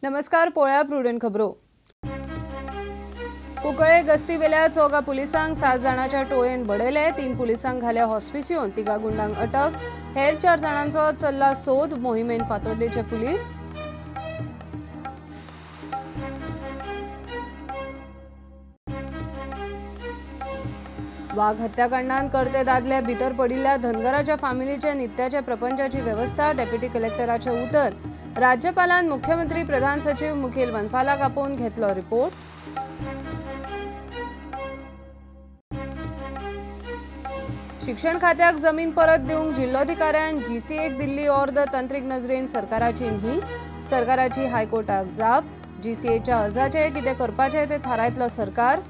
नमस्कार. पोळ्या प्रुडंट खबरो. कुंकळे गस्ती वेल्या चौगा पुलिसांक 7 जणांच्या टोळेन बडयले. 3 पुलिसांक घाल्या हॉस्पिसियोन. 3 गुंडांक अटक. हेर 4 जणांचो चल्ला सोद. मोहिमेन फातोड्डेचे पुलीस. वाघ हत्याकांडात करते दादले भितर पडिल्ल्या धनगराच्या फॅमिलीचे नित्याचे प्रपंचाची व्यवस्था. डेप्युटी कलेक्टराचे उतर. राज्यपालान मुख्यमंत्री प्रधान सचिव मुखेल वनपालाक आपोवन घेतलो रिपोर्ट. शिक्षण खात्याक जमीन परत दिवंक जिल्लोधिकाऱ्यान जीसीएक दिल्ली ऑर्द. तंत्रीक नजरेन सरकाराची न्ही. सरकाराची हायकोर्टाक जाप. जीसीएच्या अर्जाचे कितें करपाचे ते थारायतलो सरकार.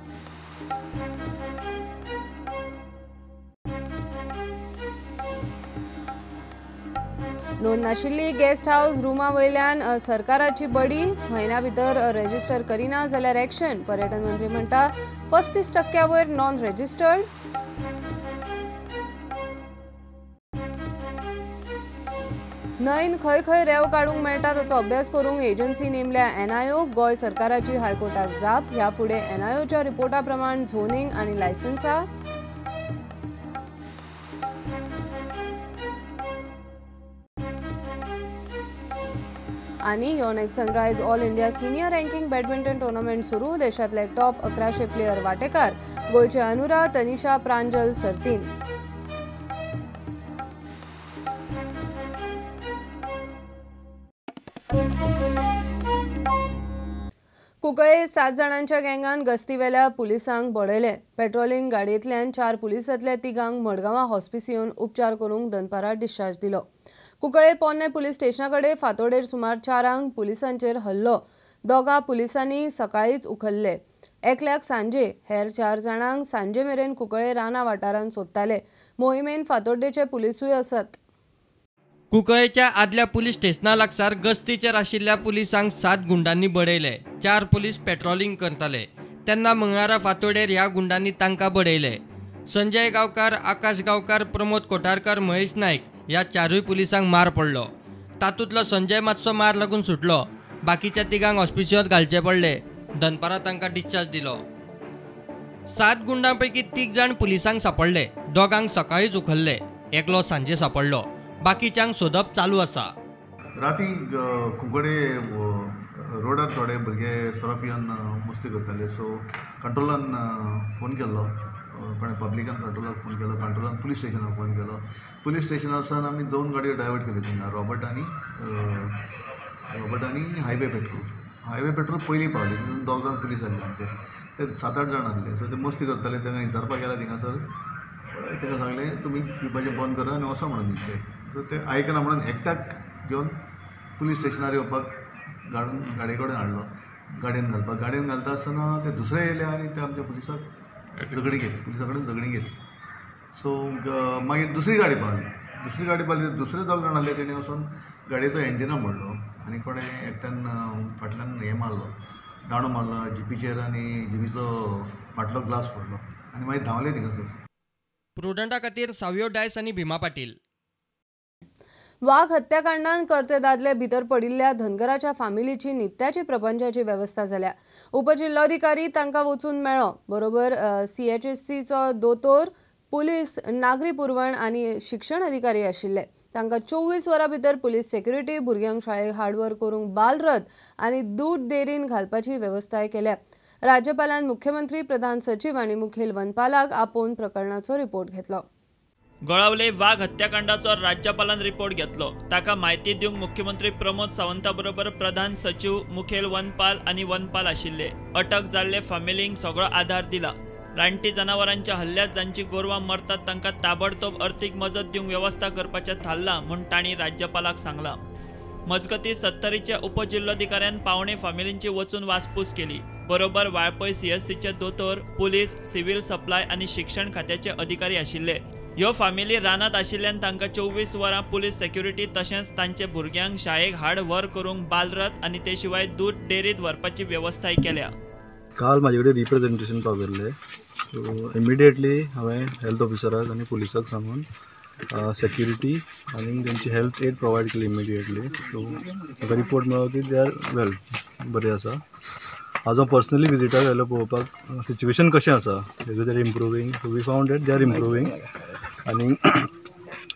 नोंद नाशिल्ली गेस्ट हाऊस रुमा वयल्यान सरकाराची बडी. म्हयन्या भितर रेजिस्टर करिना जाल्यार एक्शन. पर्यटन मंत्री म्हणटा 35% वयर नॉन रेजिस्टर्ड. न्हंयन खंय खंय रेंव काडूंक मेळटा ताचो अभ्यास करूंक एजन्सी नेमल्या एनआयओ. गोंय सरकाराची हायकोर्टाक जाप. ह्या फुडें एनआयओच्या रिपोर्टा प्रमाण झोनिंग आनी लायसन्सां. आणि Yonex sunrise all India senior ranking badminton tournament सुरू. देशातले टॉप 1100 प्लेयर वांटेकार. गोंयचे अनुरा, तनिषा, प्रांजल सर्तीन. कुंकळे 7 जणांच्या गँगान गस्ती वेल्या पुलिसांक बडयले. पेट्रोलिंग गाडयेंतल्यान 4 पुलिसांतले 3 मडगांवां हॉस्पिसियोन उपचार करूंक दनपारां डिस्चार्ज दिलो. कुंकळे पोन्ने पुलीस स्टेशनाकडे फातोडेर सुमार 4 पुलिसांचेर हल्लो. 2 पुलिसांनी सकाळीच उखल्ले. एकल्याक सांजे. हेर 4 जाणांक सांजे मेरेन कुंकळे राना वाठारांत सोदताले. मोहिमेन फातोड्डेचे पुलिसूय आसात. कुंकळेच्या आदल्या पुलीस स्टेशना लागसार गस्तीचेर आशिल्ल्या पुलिसांक 7 गुंडांनी बडयले. 4 पुलीस पेट्रोलिंग करताले तेन्ना मंगळारा फातोडेर ह्या गुंडांनी तांकां बडयले. संजय गांवकार, आकाश गांवकार, प्रमोद कोठारकर, महेश नायक ह्या 4 पुलिसांक मार पडलो. तातूंतलो संजय मातसो मार लागून सुटलो. बाकीच्या 3 हॉस्पिसियोत घालचे पडले. दनपारां तांकां डिस्चार्ज दिलो. 7 गुंडांपैकी 3 जाण पुलिसांक सांपडले. 2 सकाळीच उखल्ले. एकलो सांजे सांपडलो. बाकीच्यांक सोदप चालू आसा. राती कुंकळे रोडार थोडे भुरगे सोरो पिवन मस्ती करताले. सो कंट्रोलान फोन केल्लो. कोणें पब्लिकान कंट्रोलाक फोन केलो. कंट्रोलान पुलीस स्टेशनाक फोन केलो. पुलीस स्टेशनार वचून आमी 2 गाडयो डायवर्ट केल्यो थिंगा. रॉबर्ट आनी हायवे पेट्रोल पयलीं पावली. तितून 2 जाण पुलीस आसले आमचे. ते 7-8 जाण आसले. सो ते मस्ती करताले. तांकां विचारपाक गेला थिंगासर. ताका सांगलें तुमी पिवपाचें बंद करा आनी वचो म्हणून दिवचे. सो ते आयकना म्हणून एकट्याक घेवन पुलीस स्टेशनार येवपाक गाडये कडेन हाडलो. गाडयेन घालपाक. गाडयेन घालता आसतना ते दुसरे येयले आनी ते आमच्या पुलिसाक झगडी केली. पुलिसा कडेन झगडी केली. सो मागीर दुसरी गाडी पावली. दुसरे 2 जाण आसले. तेणी वचून गाडयेचो एंटिना मोडलो आनी कोणें एकट्यान फाटल्यान हें मारलो, दांडो मारलो जिपीचेर आनी जिपीचो फाटलो ग्लास पडलो आनी मागीर धांवले थिंगासर. प्रुडंटा खातीर सावयो डायस आनी भीमा पाटील. वाघ हत्याकांडात करते दादले भितर पडिल्ल्या धनगराच्या फॅमिलीची नित्याची प्रपंचाची व्यवस्था जाल्या. उपजिल्लोधिकारी तांकां वचून मेळ्ळो. बरोबर CHSCचो दोतोर, पुलीस, नागरी पुरवण आनी शिक्षण अधिकारी आशिल्ले. तांकां 24 वरां भितर पुलीस सेक्युरिटी, भुरग्यांक शाळेक हार्डवर्क करूंक बालरथ आनी दूद डेअरीन घालपाची व्यवस्थाय केल्या. राज्यपालान मुख्यमंत्री प्रधान सचिव आनी मुखेल वनपालाक आपोवन प्रकरणाचो रिपोर्ट घेतलो. गळावले वाघ हत्याकांडाचो राज्यपालान रिपोर्ट घेतलो. ताका म्हायती दिवंक मुख्यमंत्री प्रमोद सावंता बरोबर प्रधान सचिव, मुखेल वनपाल आनी वनपाल आशिल्ले. अटक जाल्ले फॅमिलींक सगळो आधार दिला. रानटी जनावरांच्या हल्ल्यांत जांची गोरवां मरतात तांकां ताबडतोब अर्थीक मजत दिवंक व्यवस्था करपाचें थारलां म्हूण तांणी राज्यपालाक सांगलां. मजगतीं 70च्या उपजिल्लोधिकाऱ्यान पावणे फॅमिलींची वचून वासपूस केली. बरोबर वाळपय CSCचे दोतोर, पुलीस, सिव्हिल सप्लाय आनी शिक्षण खात्याचे अधिकारी आशिल्ले. ह्यो फॅमिली रानात आशिल्ल्यान तांकां 24 वरां पुलीस सेक्युरिटी तशेंच तांचे भुरग्यांक शाळेक हाड व्हर करूंक बालरथ आनी ते शिवाय दूद डेअरीत व्हरपाची व्यवस्थाय केल्या. काल म्हाजे कडेन रिप्रेझेंटेशन पावयल्लें. सो इमिडिएटली हांवें हेल्थ ऑफिसराक आनी पुलिसाक सांगून सेक्युरिटी आनी तेंची हेल्थ एड प्रोवायड केली इमिडिएटली. सो म्हाका रिपोर्ट मेळ्ळो की दे आर वेल. बरी आसा. आज हांव पर्सनली विजिटाक आयलो पळोवपाक सिच्युएशन कशें आसा. There improving, we found that they are improving. आनी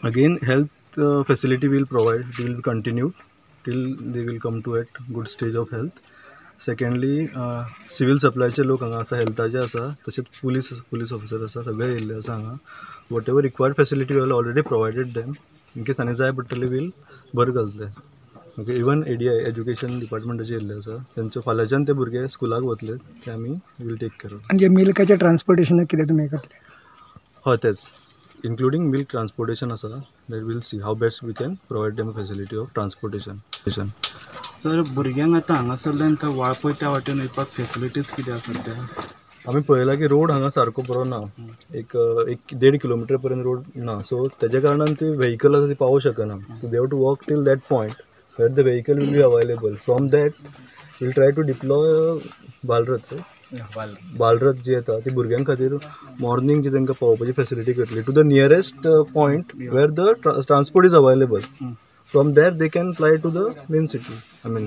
again health facility will provide, will be continue till they will come to at good stage of health. Secondly civil सप्लायचे लोक हांगा आसा, हेल्थाचे आसा, तशेंच पुलीस ऑफिसर आसा, सगळे येयल्ले आसा हांगा. Whatever required facility we already provided them. In case आनी जाय पडटले वील बरें घालतले. ओके, इवन ADI एज्युकेशन डिपार्टमेंटाचे येयल्ले आसा, तेंचे फाल्यांच्यान ते भुरगे स्कुलाक वतले, ते आमी वील टेक केअर ऑफ. म्हणजे मिल्काच्या ट्रान्सपोर्टेशनाक कितें तुमी करतले? हय तेच, इन्क्लुडींग मिल्क ट्रान्सपोर्टेशन आसा. That will see how best we can provide them facility of transportation. Sir भुरग्यांक आतां हांगासरल्यान थंय वाळपय त्या वाटेन वयपाक फेसिलिटीज कितें आसात त्या? आमी पळयलां की रोड हांगा सारको बरो ना. एक 1.5 किलोमिटर पर्यंत रोड ना. सो तेज्या कारणान ती व्हेहिकल आसा ती पावूं शकना. So they have to walk till that point where the vehicle will be available. From that will try to deploy Balrath जी येता ती भुरग्यां खातीर मॉर्निंग जी तांकां पावोवपाची फेसिलिटी करतली to the nearest point where the transport is available. From there they can fly to the main city. I mean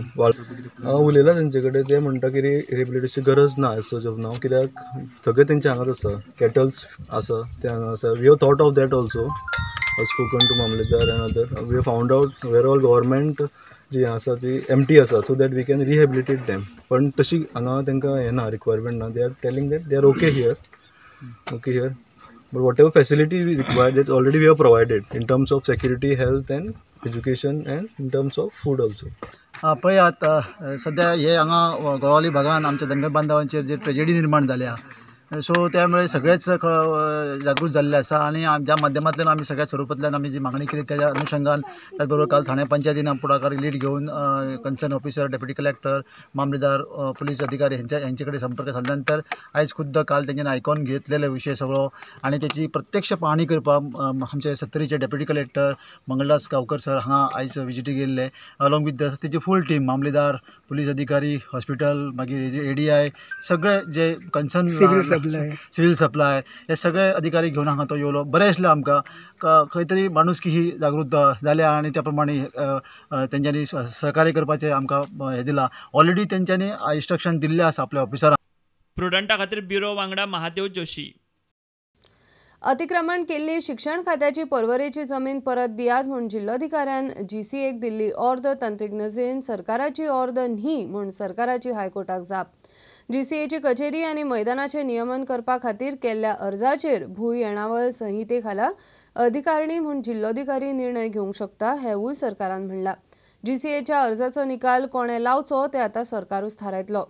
उलयलां तेंचे कडेन, ते म्हणटा की रिहेबिलिटेशनची गरज ना एज सच ऑफ नाव, कित्याक सगळे तेंचे हांगाच आसा, कॅटल्स आसा ते हांगा आसा. We have thought of that also, spoken to mamlatdar and other. We have found out where all government जी आसा ती एम्प्टी आसा, so that we can rehabilitate them. पण तशी हांगा तांकां हें ना, रिक्वायरमेंट ना. They are telling that they are okay here. But whatever facility we require that already we have provided in terms of security, health and education and in terms of food also. पळयात सध्या हे हांगा गोवाली भागान आमच्या धनगर बांधवांचेर जे tragedy निर्माण जाल्या, so त्यामुळे सगळेच जागृत जाल्ले आसा. आणि ज्या माध्यमांतल्यान आमी सगळ्या स्वरुपांतल्यान आमी जी मागणी केली त्याच्या अनुषंगान त्याचबरोबर काल ठाणे पंचायतीन पुढाकार लीड घेऊन कन्सर्न ऑफिसर, डेप्युटी कलेक्टर, मामलेदार, पोलीस अधिकारी यांचे कडेन संपर्क साधल्यानंतर आयज खुद्द काल तेंच्यानी आयकून घेतलेले विषय सगळो आणि त्याची प्रत्यक्ष पाहणी करपाक आमचे सत्तरीचे deputy collector Mangaldas Gaonkar sir हांगा आयज विजिटीक गेल्ले. अलॉंग विथ तेची फूल टीम, मामलेदार, पोलीस अधिकारी, हॉस्पिटल, मागीर ADI, सगळे जे कन्सर्न सिव्हिल सप्लाय हे सगळे अधिकारी घेवन हांगा तो येयलो. बरें आसलें आमकां, खंय तरी माणुसकी ही जागृत जाल्या आणि त्या प्रमाणे तेंच्यांनी सहकार्य करपाचें आमकां हें दिलां. ऑलरेडी तेंच्यांनी इन्स्ट्रक्शन दिल्लें आसा आपल्या ऑफिसरांक. प्रुडंटा खातीर ब्युरो वांगडा महादेव जोशी. अतिक्रमण केल्ली शिक्षण खात्याची परवरेची जमीन परत दियात म्हूण जिल्लोधिकाऱ्यान GCAक दिल्ली अर्द. तंत्रीक नजरेन सरकाराची अर्द न्ही म्हूण सरकाराची हायकोर्टाक जाप. GCAची कचेरी आनी मैदानाचें नियमन करपा खातीर केल्ल्या अर्जाचेर भूंय येणावळ संहिते खाला अधिकारणी म्हूण जिल्लोधिकारी निर्णय घेवंक शकता हेंवूय सरकारान म्हणलां. GCAच्या अर्जाचो निकाल कोणे लावचो ते आतां सरकारूच थारायतलो.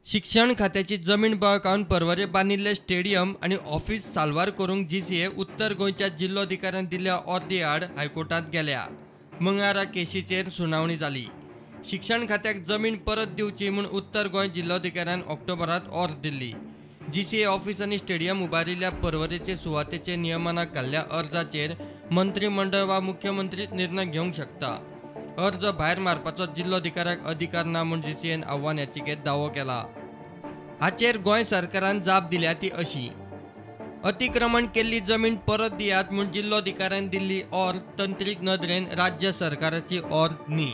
शिक्षण खात्याची जमीन बळकावन परवरे बांदिल्ले स्टेडियम आणि ऑफिस साल्वार करूंक GCA उत्तर गोंयच्या जिल्लोधिकाऱ्यान दिल्ल्या अर्दे आड हायकोर्टात गेल्या. मंगळारा केशीचेर सुनावणी जाली. शिक्षण खात्याक जमीन परत दिवची म्हूण उत्तर गोंय जिल्लोधिकाऱ्यान ऑक्टोबरांत अर्ज दिल्ली. GCA ऑफिस आनी स्टेडियम उबारिल्ल्या परवरेचे सुवातेचे नियमनाक घाल्ल्या अर्जाचेर मंत्रिमंडळ वा मुख्यमंत्रीच निर्णय घेवंक शकता. अर्ज भायर मारपाचो जिल्लोधिकाऱ्याक अधिकार ना म्हूण GCAन आव्हान याचिकेत दावो केला. हाचेर गोंय सरकारान जाप दिल्या ती अशी: अतिक्रमण केल्ली जमीन परत दियात म्हूण जिल्लोधिकाऱ्यान दिल्ली अर्ज तंत्रीक नदरेन राज्य सरकाराची अर्ज न्ही.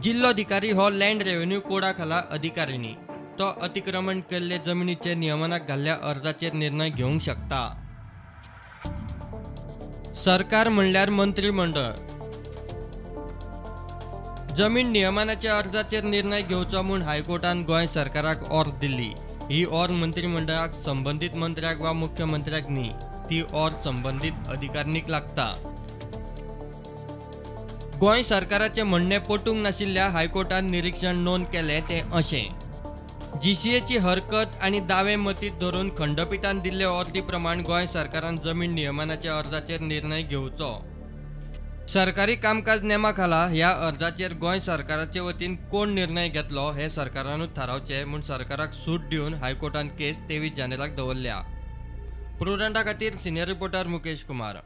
जिल्लोधिकारी हो लँड रेव्हेन्यू कोडा खाला अधिकारिणी. तो अतिक्रमण केल्ले जमिनीचे नियमनाक घाल्ल्या अर्जाचेर निर्णय घेवंक शकता. सरकार म्हणल्यार मंत्रिमंडळ. जमीन नियमनाच्या अर्जाचेर निर्णय घेवचो म्हूण हायकोर्टान गोंय सरकाराक अर्ज दिल्ली. ही अर्ज मंत्रिमंडळाक संबंधीत मंत्र्याक वा मुख्यमंत्र्याक न्ही. ती अर्ज संबंधीत अधिकारिणीक लागता. गोंय सरकाराचे म्हणणे पटूंक नाशिल्ल्या हायकोर्टान निरीक्षण नोंद केले ते अशें: GCAची हरकत आनी दावे मतीत धरून खंडपीठान दिल्ले अर्दी प्रमाण गोंय सरकारान जमीन नियमनाच्या अर्जाचेर निर्णय घेवचो. सरकारी कामकाज नेमा खाला ह्या अर्जाचेर गोंय सरकाराचे वतीन कोण निर्णय घेतलो हे सरकारानूच थारावचे म्हूण सरकाराक सूट दिवन हायकोर्टान केस 23 जानेराक दवरल्या. प्रुडंटा खातीर सिनियर रिपोर्टर मुकेश कुमार.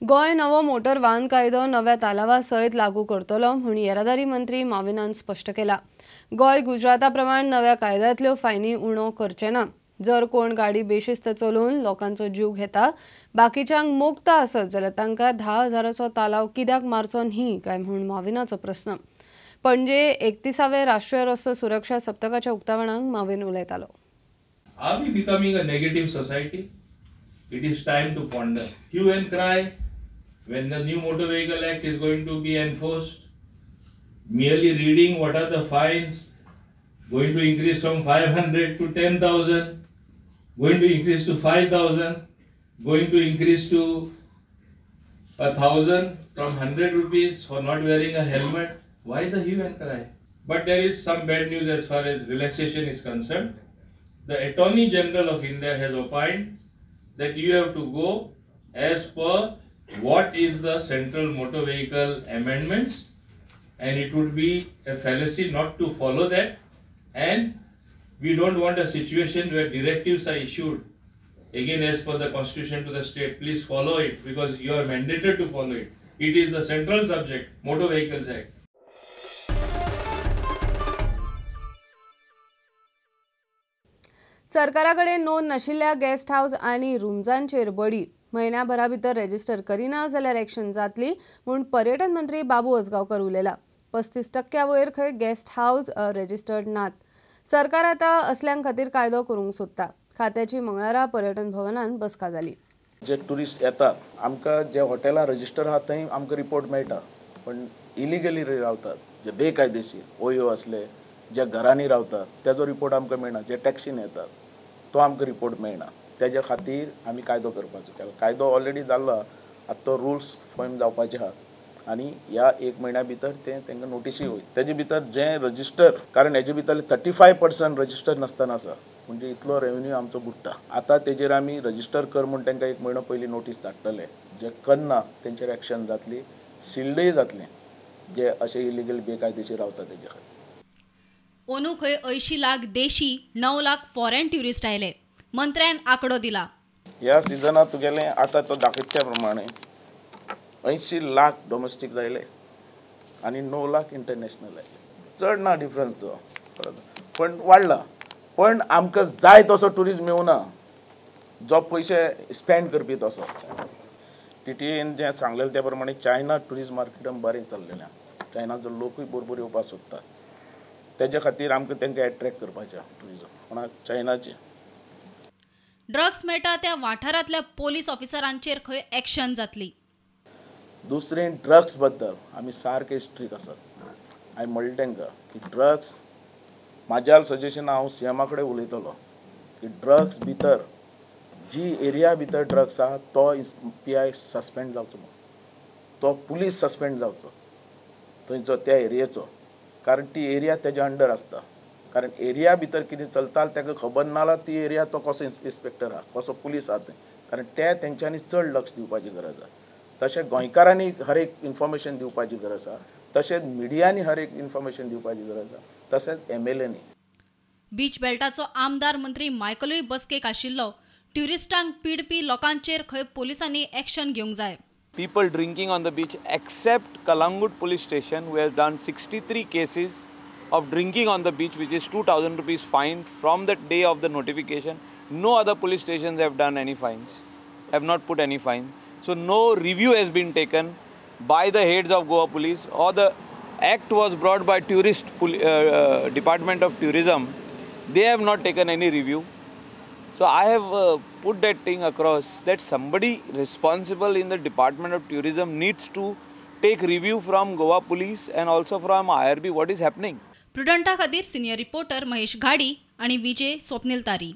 गोंय नवो मोटर वाहन कायदो नव्या तालावा सयत लागू करतलो म्हूण येरादारी मंत्री माविनान स्पश्ट केला. गोंय गुजराता प्रमाण नव्या कायद्यांतल्यो फायनी उणो करचे ना. जर कोण गाडी बेशिस्त चलोवन लोकांचो जीव घेता बाकीच्यांक मोगता आसत जाल्यार तांकां 10,000चो तालाव कित्याक मारचो न्ही काय म्हूण माविनाचो प्रस्न. पणजे 31वे राष्ट्रीय रस्तो सुरक्षा सप्तकाच्या उक्तावणाक माविन उलयतालो. Are we becoming a negative society? It is time to ponder. Hue and cry when the new Motor Vehicle Act is going to be enforced. Merely reading what are the fines, going to increase from 500 to 10,000, going to increase to 5,000, going to increase to 1,000 from 100 rupees for not wearing a helmet. Why the hue and cry? But there is some bad news as far as relaxation is concerned. The Attorney General of India has opined that you have to go as per what is the Central Motor Vehicle Amendments, and it would be a fallacy not to follow that, and we don't want a situation where directives are issued again as per the constitution to the state. Please follow it because you are mandated to follow it. It is the central subject, Motor Vehicles Act. सरकाराकडे नोंद नाशिल्ल्या guest house आनी रूम्सांचेर बडी म्हयन्याभरा भितर resistor Kareena जाल्यार action जातली म्हूण पर्यटन मंत्री बाबू उसगांवकर उलयला. 35% वयर खंय गेस्ट हाऊस रेजिस्टर्ड नात. सरकार आतां असल्यां खातीर कायदो करूंक सोदता. खात्याची मंगळारा पर्यटन भवनांत बसका जाली. जे टुरिस्ट येतात आमकां जे हॉटेलां रजिस्टर आहात थंय आमकां रिपोर्ट मेळटा, पण इलिगली रावतात जे बेकायदेशीर ओयो असले जे घरांनी रावतात तेजो रिपोर्ट आमकां मेळना. जे टॅक्सीन येतात तो आमकां रिपोर्ट मेळना. तेज्या खातीर आमी कायदो करपाचो केला. कायदो ऑलरेडी जाल्लो आतां तो रुल्स फॉर्म जावपाचे आहात आनी ह्या 1 म्हयन्या भितर ते तांकां नोटिसूय वयता. तेजे भितर जे रजिस्टर, कारण हेजे भितर 35% रजिस्टर नासतना आसा, म्हणजे इतलो रेव्हेन्यू आमचो बुडटा. आतां तेजेर आमी रजिस्टर कर म्हूण तांकां 1 म्हयनो पयलीं नोटीस धाडटले. जे करना तेंचेर एक्शन जातली, सिल्डय जातलें जे अशे इलिगल बेकायदेशीर रावता तेजे खातीर. अंदू खंय 80 लाख देशी 9 लाख फॉरेन ट्युरिस्ट आयले. मंत्र्यान आंकडो दिला. ह्या सिजनात तुगेलें आतां तो दाखयच्या प्रमाणे 80 लाख डोमेस्टीक जायले आनी 9 लाख इंटरनॅशनल आयले. चड ना डिफरन्स तो, पण वाडला. पण आमकां जाय तसो ट्युरिस्ट मेळुना जो पयशे स्पेंड करपी तसो. TTAन जें सांगलेलें त्या प्रमाणे चायना ट्युरिस्ट मार्केटान बरें चल्लेलें. चायनाचो लोकूय बरोबर येवपाक सोदता. तेज्या खातीर आमकां तांकां एट्रॅक्ट करपाचें ट्युरिजम. कोणाक चायनाचें. ड्रग्स मेळटा त्या वाठारांतल्या पोलीस ऑफिसरांचेर खंय एक्शन जातली. दुसरें ड्रग्स बद्दल आमी सारके स्ट्रीक आसात. हांवें म्हणलें तांकां की ड्रग्स म्हाज्या सजेशन हांव CMा कडेन उलयतलो की ड्रग्स भितर जी एरिया भितर ड्रग्स आहा तो PI सस्पेंड जावचो, तो पुलीस सस्पेंड जावचो थंयचो त्या एरियेचो, कारण ती एरिया तेज्या अंडर आसता. कारण एरिया भितर कितें चलता ताका खबर नाला ती एरिया तो कसो इन्स्पेक्टर आहा, कसो पुलीस आहा थंय. कारण ते तेंच्यांनी चड लक्ष दिवपाची गरज आहा. तशें गोंयकारांनी हर एक इन्फॉर्मेशन दिवपाची गरज आहा. तशेंच मिडियांनी हर एक इन्फॉर्मेशन दिवपाची गरज आहा. तशेंच MLAंनी. बीच बेल्टाचो आमदार मंत्री मायकलूय बसकेक आशिल्लो. ट्युरिस्टांक पिडपी लोकांचेर खंय पोलिसांनी एक्शन घेवंक जाय. People drinking on the beach, except Kalangut police station, who has done 63 cases of drinking on the beach, which is 2,000 rupees fine from the day of the notification. No other police stations have done any fines, have not put any fine. So no review has been taken by the heads of Goa Police, or the act was brought by Department of Tourism. They have not taken any review. So I have put that thing across that somebody responsible in the Department of Tourism needs to take review from Goa Police and also from IRB what is happening. प्रुडंटा खातीर senior reporter Mahesh घाडी आणि विजय स्वप्नील तारी.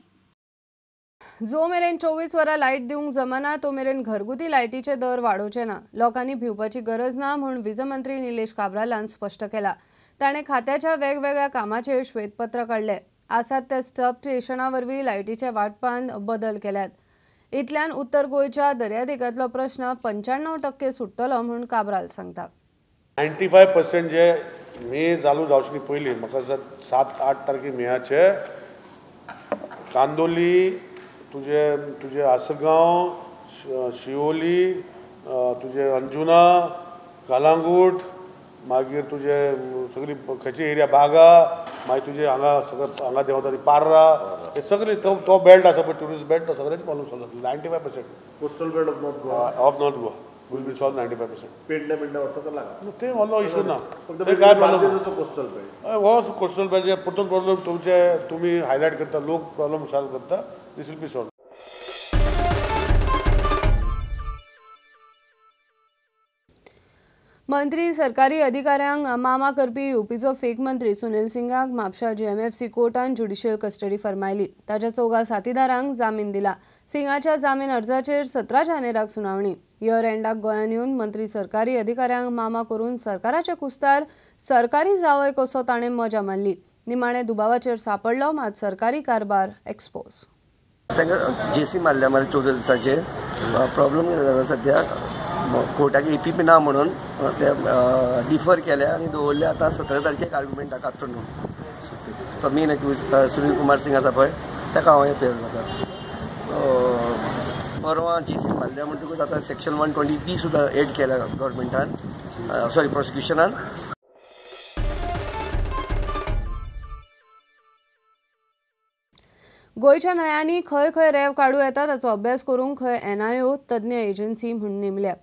जो मेरेन 24 वरां light दिवंक जमना तो मेरेन घरगुती लायटीचे दर वाडोवचे ना. लोकांनी भिवपाची गरज ना म्हूण वीजमंत्री निलेश काब्रालान स्पश्ट केला. ताणें खात्याच्या वेगवेगळ्या कामाचेर श्वेतपत्र काडले. आसात ते सब स्टेशना वरवीं लायटीच्या वांटपान बदल केल्यात. इतल्यान उत्तर गोंयच्या दर्यादेगांतलो प्रश्न 95% सुट्टलो म्हूण काब्राल सांगता. 95% जे मे चालू जावचे पयलीं म्हाका 7-8 तारखे मेयाचे कांदोली, तुझे आसगांव, शिवोली, तुझे अंजुना, कलांगूट, मागीर तुजे सगळी खंयची एरिया बागा मागीर तुजे हांगा सगळं हांगा देंवता ती पार्रा हे सगळे तो बेल्ट आसा पळय ट्युरिस्ट बेल्ट तो सगळ्यांनी प्रॉब्लम सॉल्व जातलो 95%. Coastal belt of north Goa of north Goa will be solve 95%. पेडणे वचपाक लागला ते व्हडलो इशू ना फक्त ते काय प्रॉब्लम बार्देजाचो कोस्टल बेल्ट हो कोस्टल बेल्ट जे परतून प्रॉब्लम तुमी हायलायट करता लोक प्रॉब्लम सॉल्व करता दीस विल बी सॉल्व. मंत्री सरकारी अधिकाऱ्यांक मामा करपी युपीचो फेक मंत्री सुनील सिंगाक म्हापशा GMFC कोर्टान ज्युडिशियल कस्टडी फरमायली. ताच्या चौगा साथीदारांक जामीन दिला. सिंगाच्या जामीन अर्जाचेर 17 जानेराक सुनावणी. इयर एंडाक गोंयान येवन मंत्री सरकारी अधिकाऱ्यांक मामा करून सरकाराच्या कुस्तार सरकारी जावय कसो ताणें मजा मारली. निमाणे दुबावाचेर सापडलो मात सरकारी कारभार एक्सपोज. तांकां JC मारल्या मरे 14 दिसाचेर प्रॉब्लम कितें जालो सद्याक कोर्टाक APP ना म्हणून ते डिफर केले आनी दवरले आतां 17 तारखेक आर्ग्युमेंटाक आफ्टरनून. तो मेन एक्यूज सुनील कुमार सिंग आसा पळय ताका हांव एपेर जाता. परवां JC मारल्या म्हणटकूच आतां सेक्शन 120B सुद्दां एड केल्या गव्हर्मेंटान सॉरी प्रोसिक्युशनान. गोंयच्या न्हंयांनी खंय खंय रेंव काडूं येता ताचो अभ्यास करूंक खंय NIO तज्ञ एजन्सी म्हूण नेमल्या.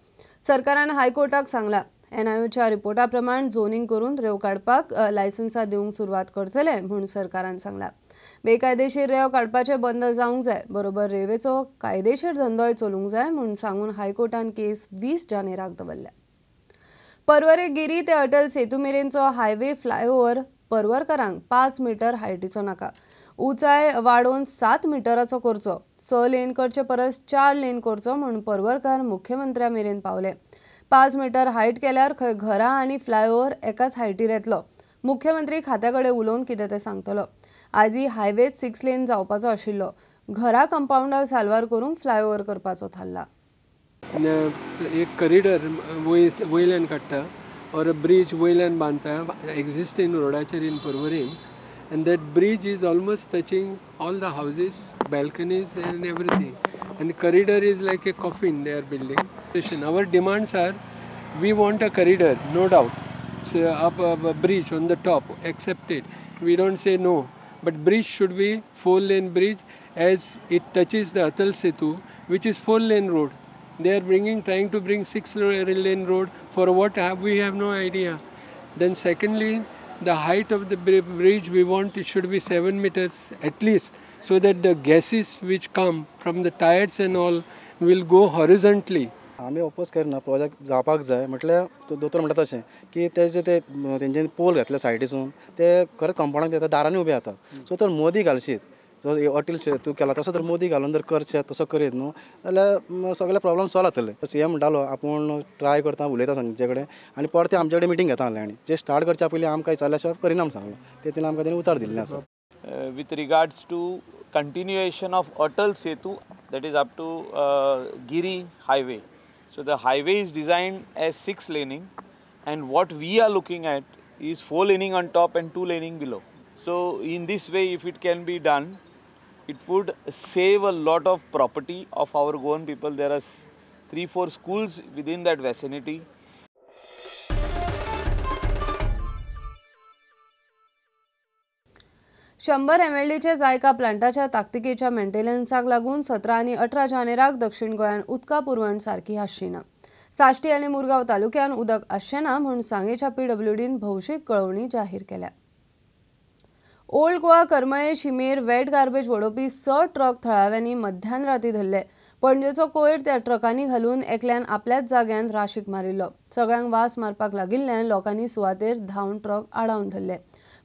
सरकारान हायकोर्टाक सांगला NIOच्या रिपोर्टा प्रमाण झोनिंग करून रेंव काडपाक लायसन्सां दिवंक सुरवात करतले म्हूण सरकारान सांगला. बेकायदेशीर रेंव काडपाचें बंद जावंक जाय बरोबर रेंवेचो कायदेशीर धंदोय चलूंक जाय म्हूण सांगून हायकोर्टान केस 20 जानेराक दवरल्या. पर्वरे गिरी ते Atal Setu मेरेनचो highway flyover पर्वरकारांक 5 metre हायटीचो नाका. उंचाय वाडोवन 7 मिटराचो करचो. 6 लेन करचे परस 4 लेन करचो म्हूण पर्वरकार मुख्यमंत्र्या मेरेन पावले. 5 मीटर हायट केल्यार खंय घरां आनी फ्लायओव्हर एकाच हायटीर येतलो. मुख्यमंत्री खात्या कडेन उलोवन कितें तें सांगतलो. आदीं हायवे 6 लेन जावपाचो आशिल्लो. घरा कंपाऊंडार साल्वार करून फ्लायओव्हर करपाचो थारला. एक कॉरिडर वयल्यान काडटा और ब्रिज वयल्यान बांदता एक्झिस्टींग रोडाचेर इन पर्वरीन. And that bridge is almost touching all the houses, balconies and everything. And corridor is like a coffin they are building. Our demands are, we want a corridor, no doubt. So up a bridge on the top, accepted. We don't say no. But bridge should be 4-lane bridge as it touches the Atal Setu, which is 4-lane road. They are trying to bring 6-lane road. For what we have no idea. Then secondly, the height of the bridge we want it should be 7 meters at least, so that the gases which come from the tires and all will go horizontally. आमी oppose करना project जावपाक जाय म्हटल्यार दोतोर म्हणटा तशें की तेजे ते तेंच्यांनी पोल घातले सायडीसून ते खरेंच कंपाउंडाक देता दारांनी उबे जाता. सो तर मोदी घालशीत जो अटील सेतू केला तसो तर मोदी घालून जर करचे तसो करीत न्हू जाल्यार सगळे प्रॉब्लेम सॉल्व जातले. CM म्हणटालो आपूण ट्राय करता उलयता सांगचे कडेन आनी परते आमचे कडेन मिटींग घेता आहलें आनी जे स्टार्ट करच्या पयलीं आमकां विचारल्या शिवाय परिणाम सांगलो तेतून आमकां तेणी उतर दिल्लें आसा. With regards to continuation of Atal Setu, that is up to Giri highway. So the highway is designed as 6 laning, and what we are looking at is 4 laning on top and 2 laning below. So in this way, if it can be done, it would save a lot of property of our Goan people. There are 3-4 schools within that vicinity. शंभर MLDचे JICA प्लांटाच्या ताकतिकेच्या मेंटेनन्साक लागून 17 आनी 18 जानेराक दक्षिण गोंयान उदका पुरवण सारकी आसची ना. साश्टी आनी मुरगांव तालुक्यान उदक आसचें ना म्हूण सांगेच्या PWDन भौशीक कळवणी जाहीर केल्या. ओल्ड गोवा करमळे शिमेर वेट गार्बेज वडोवपी 6 ट्रक थळाव्यांनी मध्यान राती धरले. पणजेचो कोयर त्या ट्रकांनी घालून एकल्यान आपल्याच जाग्यान राशीक मारिल्लो. सगळ्यांक वास मारपाक लागिल्ल्यान लोकांनी सुवातेर धांवन ट्रक आडावन धरले.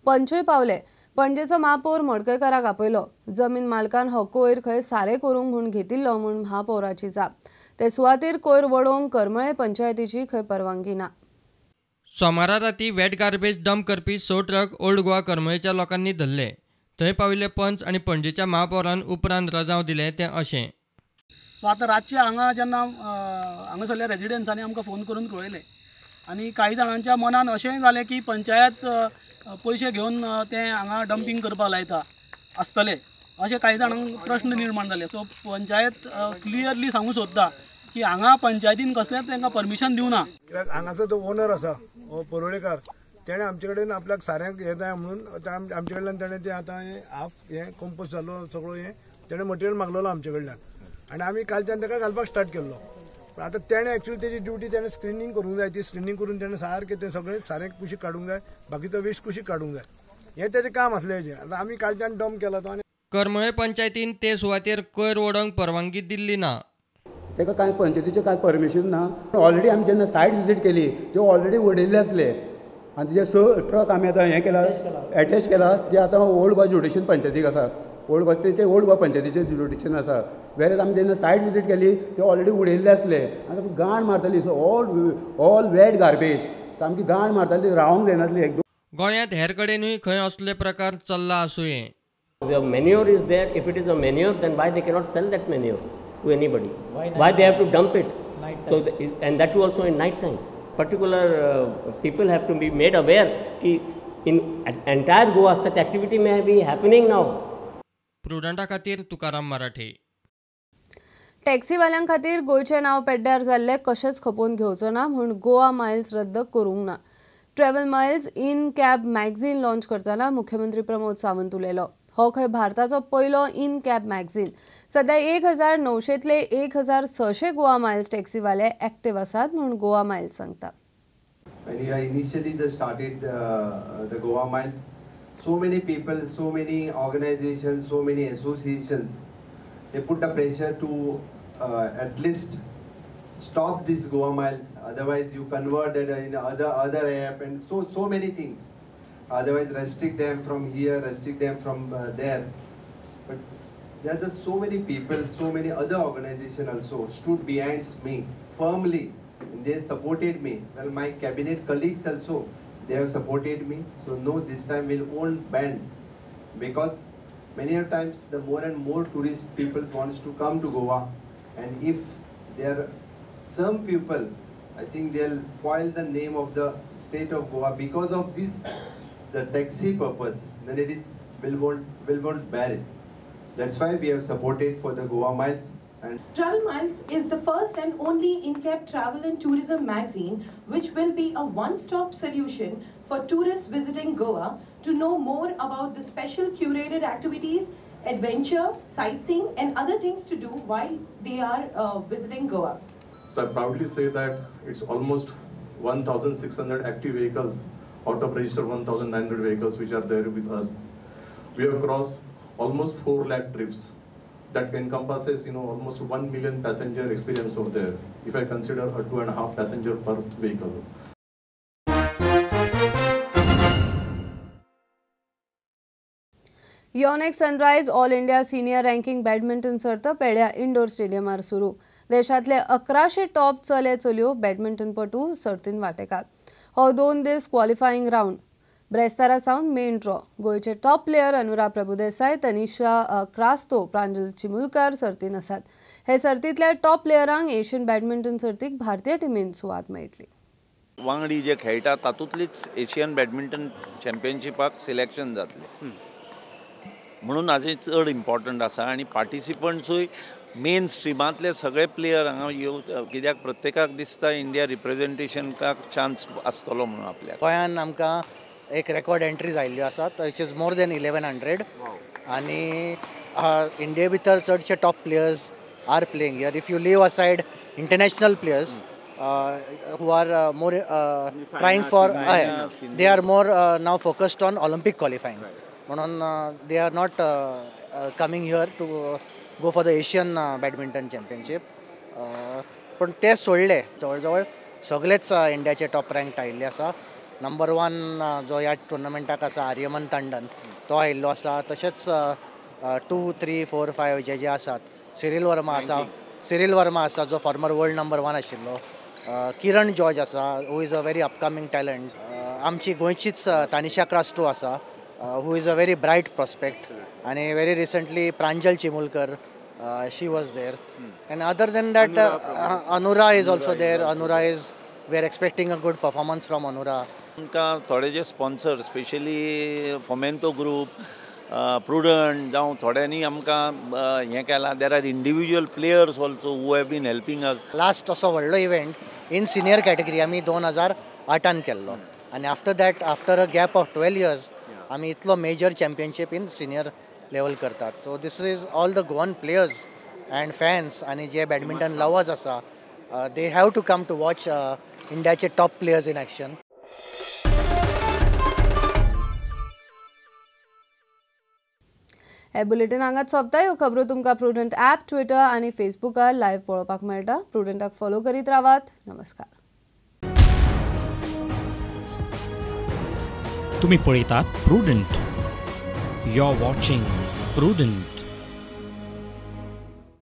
पंचूय पावले. पणजेचो महापौर मडकयकाराक आपयलो. जमीन मालकान हो कोयर खंय सारे करूंक म्हूण घेतिल्लो म्हूण महापौराची जाप. ते सुवातेर कोयर वडोवंक करमळे पंचायतीची खंय परवानगी ना. सोमारा राती वेट गार्बेज डंप करपी 6 ट्रक ओल्ड गोवा करमळेच्या लोकांनी धरले. थंय पाविल्ले पंच आनी पणजेच्या महापौरान उपरांत रजाव दिले तें अशें. सो आतां रातचे हांगा जेन्ना हांगासरल्या रेजिडेंट्सांनी आमकां फोन करून कळयलें आनी कांय जाणांच्या मनान अशेंय जालें की पंचायत पयशे घेवन ते हांगा डंपिंग करपाक लायता आसतले अशें कांय जाणांक प्रश्न निर्माण जाले. सो पंचायत क्लियरली सांगूंक सोदता की हांगा पंचायतीन कसलेंच तांकां परमिशन दिवना. कित्याक हांगाचो जो ओनर आसा हो पर्वळेकार तेणें आमचे कडेन आपल्याक साऱ्यांक हें जाय म्हणून आमचे कडल्यान तेणें तें आतां हें कंपोस्ट जालो सगळो हें तेणें मटेरियल मागलेलो आमचे कडल्यान आनी आमी कालच्यान ताका घालपाक स्टार्ट केल्लो. पण आतां तेणें एक्चुअली तेजी ड्युटी तेणें स्क्रिनींग करूंक जाय. ती स्क्रिनींग करून तेणें सारकें तें सगळें सारें कुशीक काडूंक जाय. बाकीचो वेस्ट कुशीक काडूंक जाय. हें तेजें काम आसलें हेजें. आतां आमी कालच्यान डंप केला तो आनी करमळे पंचायतीन ते सुवातेर कोयर वडोवंक परवानगी दिल्ली ना. ताका कांय पंचायतीचें कांय परमिशन ना. ऑलरेडी आमी जेन्ना सायट विजीट केली त्यो ऑलरेडी उडयल्ले आसले आनी तेजे स ट्रक आमी आतां हें केला एटेच केला. जे आतां ओल्ड गोवा ज्युडिशियल पंचायतीक आसा. ओल्ड गोवा ते ओल्ड गोवा पंचायतीचें ज्युडिशन आसा. वेरेज आमी जेन्ना सायट विजीट केली त्यो ऑलरेडी उडयल्ले आसले आनी घाण मारताली. सो ऑल वेट गार्बेज सामकी घाण मारताली. रावंक जायनासली. गोंयांत हेर कडेनूय खंय असले प्रकार चल्ला आसूं. The manure is there. If it is a manure, then why they cannot sell that manure to anybody? Why they have to dump it? So and that too also in night time. Particular people have to be made aware that in entire Goa such activity may be happening now. प्रुडंटा खातीर तुकाराम मराठे. टॅक्सीवाल्यां खातीर गोंयचें नांव पेड्ड्यार जाल्लें कशेंच खपोवन घेवचो ना म्हूण Goa Miles रद्द करूंक ना. Travel Miles in cab magazine launch करतना मुख्यमंत्री प्रमोद सावंत उलयलो. हो खंय भारताचो पयलो इन कॅब मॅगझीन. सध्या 1900तले 1600 गोवा मायल्स टॅक्सीवाले एक्टिव्ह आसात म्हूण गोवा मायल्स सांगता. When you initially started the Goa Miles, so many people, so many organizations, so many associations, they put the pressure to at least stop this Goa Miles. Otherwise, you convert it in other app and so many things. Otherwise, restrict them from here, restrict them from there. But there are just so many people, so many other organizations also stood behind me firmly. And they supported me. Well, my cabinet colleagues also, they have supported me. So no, this time we won't ban, because many times the more and more tourist people wants to come to Goa, and if there are some people, I think they'll spoil the name of the state of Goa because of this, the taxi purpose. Then it is will won't bear it. That's why we have supported for the Goa Miles. And Travel Miles is the first and only in-cab travel and tourism magazine which will be a one-stop solution for tourists visiting Goa to know more about the special curated activities, adventure, sightseeing and other things to do while they are visiting Goa. So I proudly say that it's almost 1,600 active vehicles out of registered 1,900 vehicles which are there with us. We have crossed almost 4 lakh trips. That encompasses, almost 1 million passenger experience over there. If I consider a 2.5 passenger per vehicle. Yonex sunrise all India senior ranking badminton सर्त पेड्या indoor स्टेडियमार सुरू. देशातले 1100 top चले चलयो बॅडमिंटनपटू सर्तीन वांटेकार. हो 2 दीस qualifying round. ब्रेस्तारा सावन main draw. गोंयचे टॉप प्लेयर अनुराग प्रभुदेसाय, तनिषा क्रास्तो, प्रांजल चिमुलकार सर्तीन आसात. हे सर्तींतल्या टॉप प्लेयरांक एशियन बॅडमिंटन सर्तीक भारतीय टिमीन सुवात मेळटली. वांगडी जे खेळटा तातूंतलीच एशियन बॅडमिंटन चॅम्पियनशिपाक सिलेक्शन जातलें म्हणून आजी चड इम्पॉर्टंट आसा. आनी पार्टिसिपंट्सूय मेन स्ट्रिमांतले सगळे प्लेयर हांगा येवं, कित्याक प्रत्येकाक दिसता इंडिया रिप्रेझेंटेशनाक चान्स आसतलो म्हणून. आपल्या गोंयान आमकां एक रेकॉर्ड एंट्रीज आयिल्ल्यो आसात विच इज मोर दॅन 1100 आनी इंडिये भितर चडशे top players are playing here. If you leave aside international players who are more trying for they are more now focused on Olympic qualifying. They are not coming here to go for the Asian badminton championship. पण ते सोडले जवळ सगळेच इंडियाचे top rank आयिल्ले आसा. Number 1 जो ह्या टुर्नामेंटाक आसा आर्यमन तांडन तो आयिल्लो आसा. तशेंच 2, 3, 4, 5 जे आसात. सिरील वर्मा आसा जो फॉर्मर वर्ल्ड नंबर 1 आशिल्लो. किरण जॉर्ज आसा who is a very upcoming talent. आमची गोंयचीच तानिशा क्रास्टो आसा who is a very bright prospect, and very recently Pranjal Chimulkar, she was there. And other than that, Anura is also there. We are expecting a good performance from Anura. थोडे जे sponsor specially Fomento group Prudent जावं थोड्यांनी आमकां हें केलां. There are individual players also who have been helping us. Last असो व्हडलो event in senior category आमी 2008 केल्लो आनी after that after a gap of 12 years आमी इतलो major championship in senior level करतात. So this is all the Goan players and fans आनी जे बॅडमिंटन लवर्स आसा they have to come to watch इंडियाचे टॉप प्लेयर्स इन एक्शन. हे bulletin हांगाच सोंपता. ह्यो खबरो तुमकां प्रुडंट ॲप, ट्विटर आनी फेसबुकार लायव्ह पळोवपाक मेळटा. प्रुडंटाक फॉलो करीत रावात. नमस्कार. तुम्ही पळयतात Prudent. You are watching prudent.